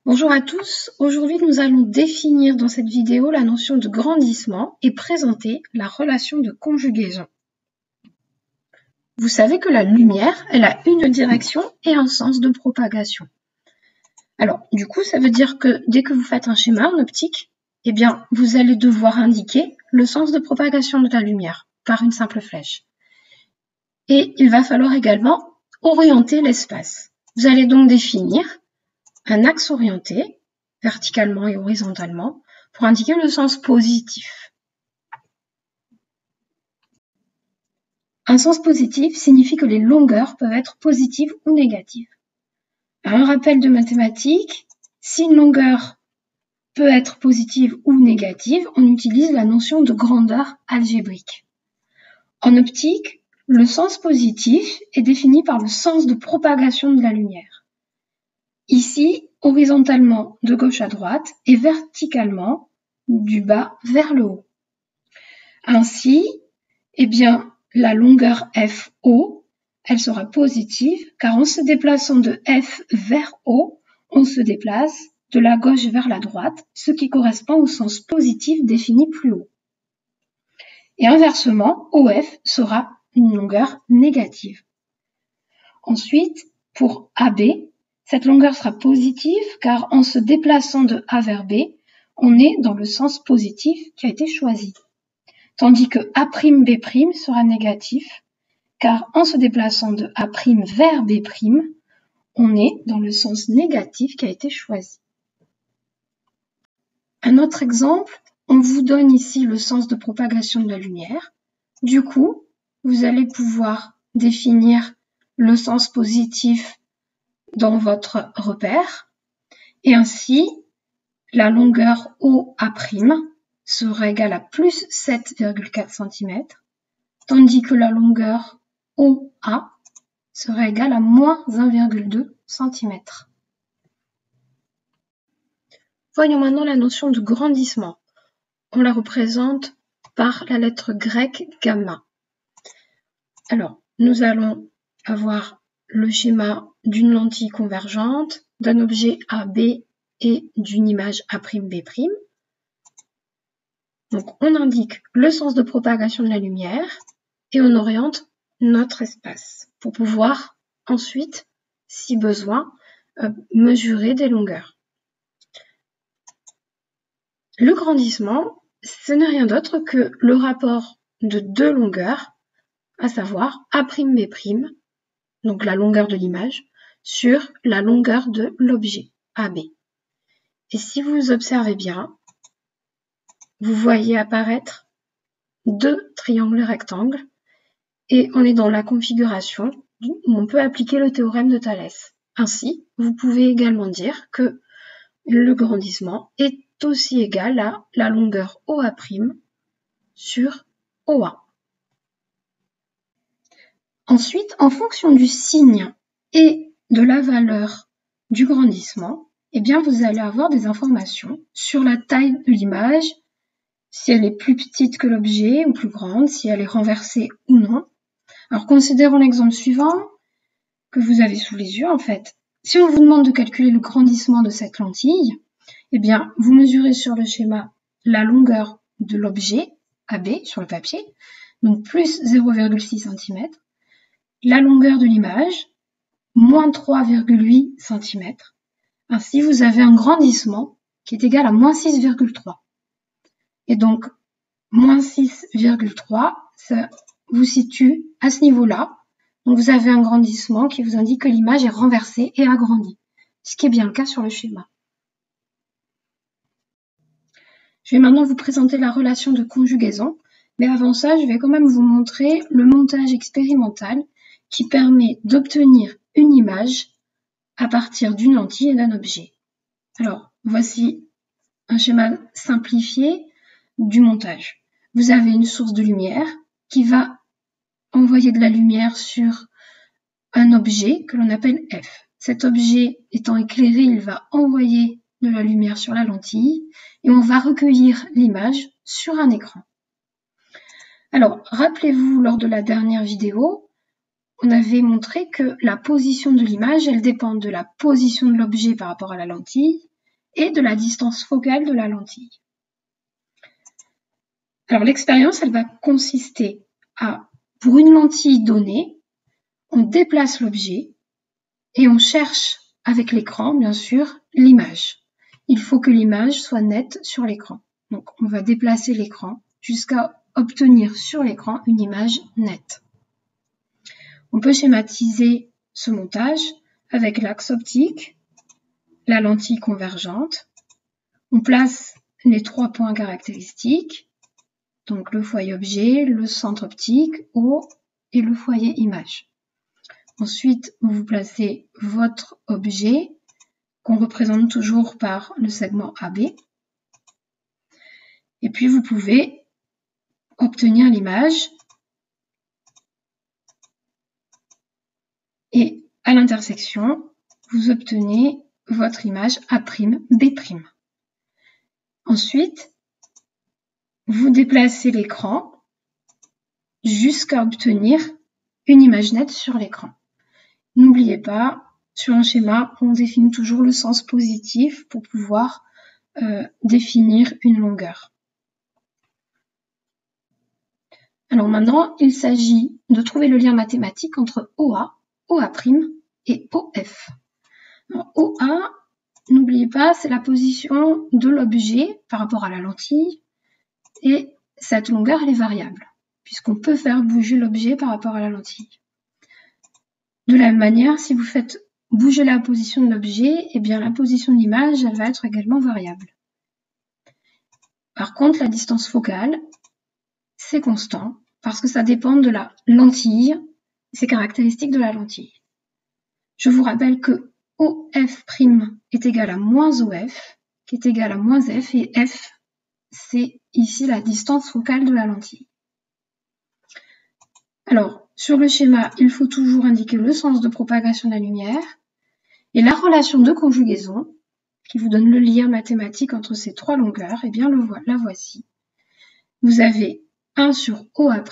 Bonjour à tous, aujourd'hui nous allons définir dans cette vidéo la notion de grandissement et présenter la relation de conjugaison. Vous savez que la lumière, elle a une direction et un sens de propagation. Alors, du coup, ça veut dire que dès que vous faites un schéma en optique, eh bien, vous allez devoir indiquer le sens de propagation de la lumière par une simple flèche. Et il va falloir également orienter l'espace. Vous allez donc définir un axe orienté, verticalement et horizontalement, pour indiquer le sens positif. Un sens positif signifie que les longueurs peuvent être positives ou négatives. Un rappel de mathématiques, si une longueur peut être positive ou négative, on utilise la notion de grandeur algébrique. En optique, le sens positif est défini par le sens de propagation de la lumière. Ici, horizontalement de gauche à droite et verticalement du bas vers le haut. Ainsi, eh bien, la longueur FO, elle sera positive car en se déplaçant de F vers O, on se déplace de la gauche vers la droite, ce qui correspond au sens positif défini plus haut. Et inversement, OF sera une longueur négative. Ensuite, pour AB, cette longueur sera positive car en se déplaçant de A vers B, on est dans le sens positif qui a été choisi. Tandis que A'B' sera négatif car en se déplaçant de A' vers B', on est dans le sens négatif qui a été choisi. Un autre exemple, on vous donne ici le sens de propagation de la lumière. Du coup, vous allez pouvoir définir le sens positif dans votre repère. Et ainsi, la longueur OA' sera égale à plus 7,4 cm, tandis que la longueur OA sera égale à moins 1,2 cm. Voyons maintenant la notion de grandissement. On la représente par la lettre grecque gamma. Alors, nous allons avoir le schéma d'une lentille convergente, d'un objet AB et d'une image A'B'. Donc, on indique le sens de propagation de la lumière et on oriente notre espace pour pouvoir ensuite, si besoin, mesurer des longueurs. Le grandissement, ce n'est rien d'autre que le rapport de deux longueurs, à savoir A'B', donc la longueur de l'image, sur la longueur de l'objet, AB. Et si vous observez bien, vous voyez apparaître deux triangles rectangles et on est dans la configuration où on peut appliquer le théorème de Thalès. Ainsi, vous pouvez également dire que le grandissement est aussi égal à la longueur OA' sur OA. Ensuite, en fonction du signe et de la valeur du grandissement, eh bien, vous allez avoir des informations sur la taille de l'image, si elle est plus petite que l'objet ou plus grande, si elle est renversée ou non. Alors, considérons l'exemple suivant que vous avez sous les yeux, en fait. Si on vous demande de calculer le grandissement de cette lentille, eh bien, vous mesurez sur le schéma la longueur de l'objet, AB, sur le papier, donc plus 0,6 cm, la longueur de l'image, moins 3,8 cm. Ainsi, vous avez un grandissement qui est égal à moins 6,3. Et donc, moins 6,3, ça vous situe à ce niveau-là. Donc, vous avez un grandissement qui vous indique que l'image est renversée et agrandie, ce qui est bien le cas sur le schéma. Je vais maintenant vous présenter la relation de conjugaison, mais avant ça, je vais quand même vous montrer le montage expérimental qui permet d'obtenir une image à partir d'une lentille et d'un objet. Alors, voici un schéma simplifié du montage. Vous avez une source de lumière qui va envoyer de la lumière sur un objet que l'on appelle F. Cet objet étant éclairé, il va envoyer de la lumière sur la lentille et on va recueillir l'image sur un écran. Alors, rappelez-vous, lors de la dernière vidéo, on avait montré que la position de l'image, elle dépend de la position de l'objet par rapport à la lentille et de la distance focale de la lentille. Alors l'expérience, elle va consister à, pour une lentille donnée, on déplace l'objet et on cherche avec l'écran, bien sûr, l'image. Il faut que l'image soit nette sur l'écran. Donc on va déplacer l'écran jusqu'à obtenir sur l'écran une image nette. On peut schématiser ce montage avec l'axe optique, la lentille convergente. On place les 3 points caractéristiques, donc le foyer objet, le centre optique, O et le foyer image. Ensuite, vous placez votre objet qu'on représente toujours par le segment AB. Et puis vous pouvez obtenir l'image et à l'intersection, vous obtenez votre image A'B'. Ensuite, vous déplacez l'écran jusqu'à obtenir une image nette sur l'écran. N'oubliez pas, sur un schéma, on définit toujours le sens positif pour pouvoir définir une longueur. Alors maintenant, il s'agit de trouver le lien mathématique entre OA, OA' et OF. Alors, OA, n'oubliez pas, c'est la position de l'objet par rapport à la lentille et cette longueur, elle est variable puisqu'on peut faire bouger l'objet par rapport à la lentille. De la même manière, si vous faites bouger la position de l'objet, eh bien la position de l'image, elle va être également variable. Par contre, la distance focale, c'est constant parce que ça dépend de la lentille, c'est caractéristique de la lentille. Je vous rappelle que OF' est égal à moins OF, qui est égal à moins F, et F, c'est ici la distance focale de la lentille. Alors, sur le schéma, il faut toujours indiquer le sens de propagation de la lumière et la relation de conjugaison qui vous donne le lien mathématique entre ces 3 longueurs, eh bien la voici. Vous avez 1 sur OA'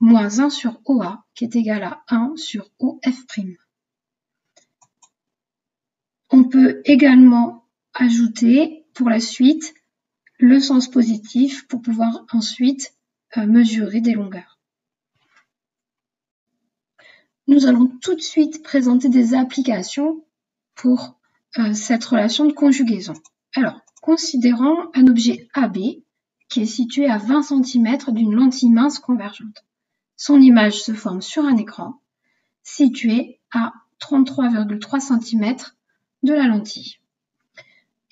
moins 1 sur OA qui est égal à 1 sur OF'. On peut également ajouter pour la suite le sens positif pour pouvoir ensuite mesurer des longueurs. Nous allons tout de suite présenter des applications pour cette relation de conjugaison. Alors, considérons un objet AB qui est situé à 20 cm d'une lentille mince convergente. Son image se forme sur un écran situé à 33,3 cm de la lentille.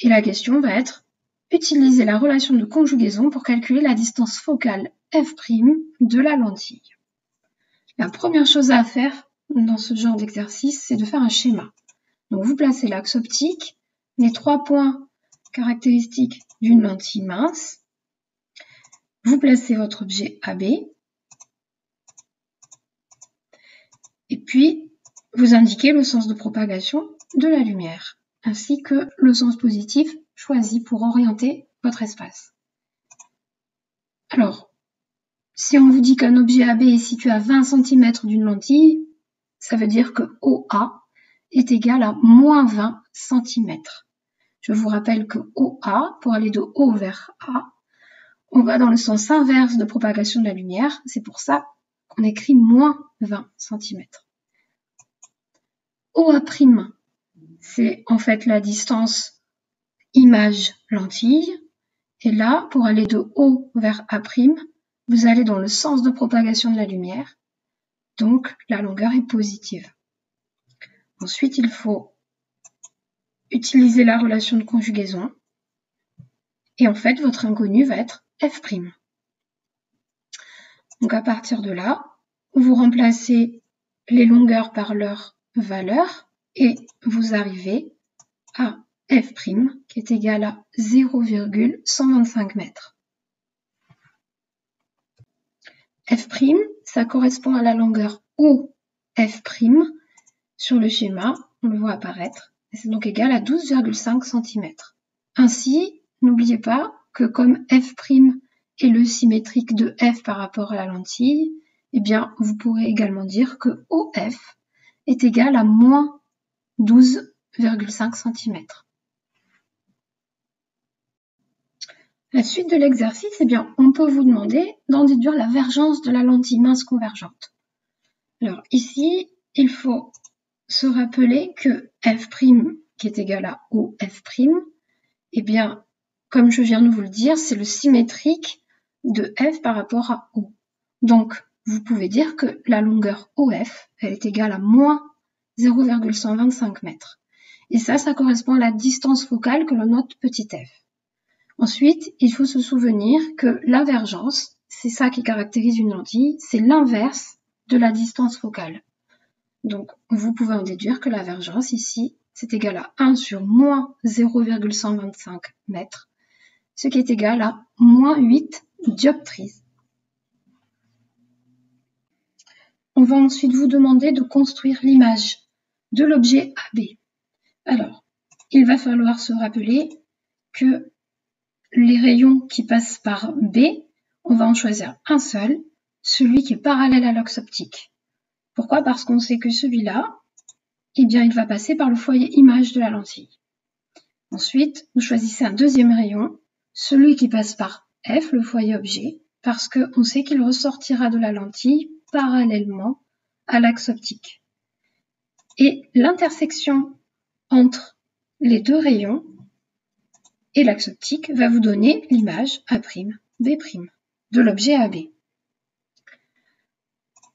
Et la question va être utiliser la relation de conjugaison pour calculer la distance focale f' de la lentille. La première chose à faire dans ce genre d'exercice, c'est de faire un schéma. Donc vous placez l'axe optique, les 3 points caractéristiques d'une lentille mince, vous placez votre objet AB, et puis vous indiquez le sens de propagation de la lumière, ainsi que le sens positif choisi pour orienter votre espace. Alors, si on vous dit qu'un objet AB est situé à 20 cm d'une lentille, ça veut dire que OA est égal à moins 20 cm. Je vous rappelle que OA, pour aller de O vers A, on va dans le sens inverse de propagation de la lumière. C'est pour ça qu'on écrit moins 20 cm. OA', c'est en fait la distance image-lentille. Et là, pour aller de O vers A', vous allez dans le sens de propagation de la lumière. Donc, la longueur est positive. Ensuite, il faut utiliser la relation de conjugaison. Et en fait, votre inconnu va être f'. Donc, à partir de là, vous remplacez les longueurs par leur valeur et vous arrivez à f' qui est égal à 0,125 mètres. F', ça correspond à la longueur OF' sur le schéma, on le voit apparaître, et c'est donc égal à 12,5 cm. Ainsi, n'oubliez pas que comme f' est le symétrique de f par rapport à la lentille, eh bien, vous pourrez également dire que OF est égal à moins 12,5 cm. La suite de l'exercice, eh bien, on peut vous demander d'en déduire la vergence de la lentille mince convergente. Alors ici, il faut se rappeler que f' qui est égal à OF', eh bien, comme je viens de vous le dire, c'est le symétrique de f par rapport à O. Donc, vous pouvez dire que la longueur OF, elle est égale à moins 0,125 mètres. Et ça correspond à la distance focale que l'on note petit f. Ensuite, il faut se souvenir que la vergence, c'est ça qui caractérise une lentille, c'est l'inverse de la distance focale. Donc, vous pouvez en déduire que la vergence ici, c'est égal à 1 sur moins 0,125 mètres, ce qui est égal à moins 8 dioptries. On va ensuite vous demander de construire l'image de l'objet AB. Alors, il va falloir se rappeler que les rayons qui passent par B, on va en choisir un seul, celui qui est parallèle à l'axe optique. Pourquoi? Parce qu'on sait que celui-là, eh bien, il va passer par le foyer image de la lentille. Ensuite, vous choisissez un deuxième rayon, celui qui passe par F, le foyer objet, parce qu'on sait qu'il ressortira de la lentille parallèlement à l'axe optique. Et l'intersection entre les deux rayons et l'axe optique va vous donner l'image A'B' de l'objet AB.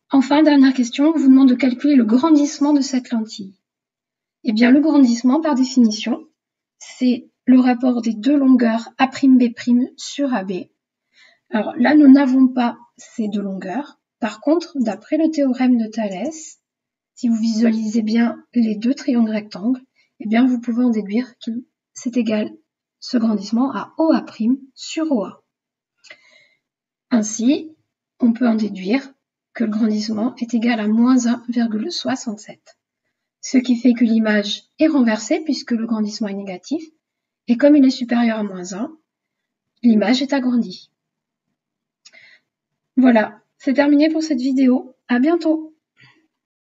Enfin, dernière question, on vous demande de calculer le grandissement de cette lentille. Eh bien, le grandissement, par définition, c'est le rapport des deux longueurs A'B' sur AB. Alors là, nous n'avons pas ces deux longueurs. Par contre, d'après le théorème de Thalès, si vous visualisez bien les deux triangles rectangles, eh bien, vous pouvez en déduire que c'est égal ce grandissement à OA' sur OA. Ainsi, on peut en déduire que le grandissement est égal à moins 1,67. Ce qui fait que l'image est renversée puisque le grandissement est négatif, et comme il est supérieur à moins 1, l'image est agrandie. Voilà, c'est terminé pour cette vidéo. À bientôt!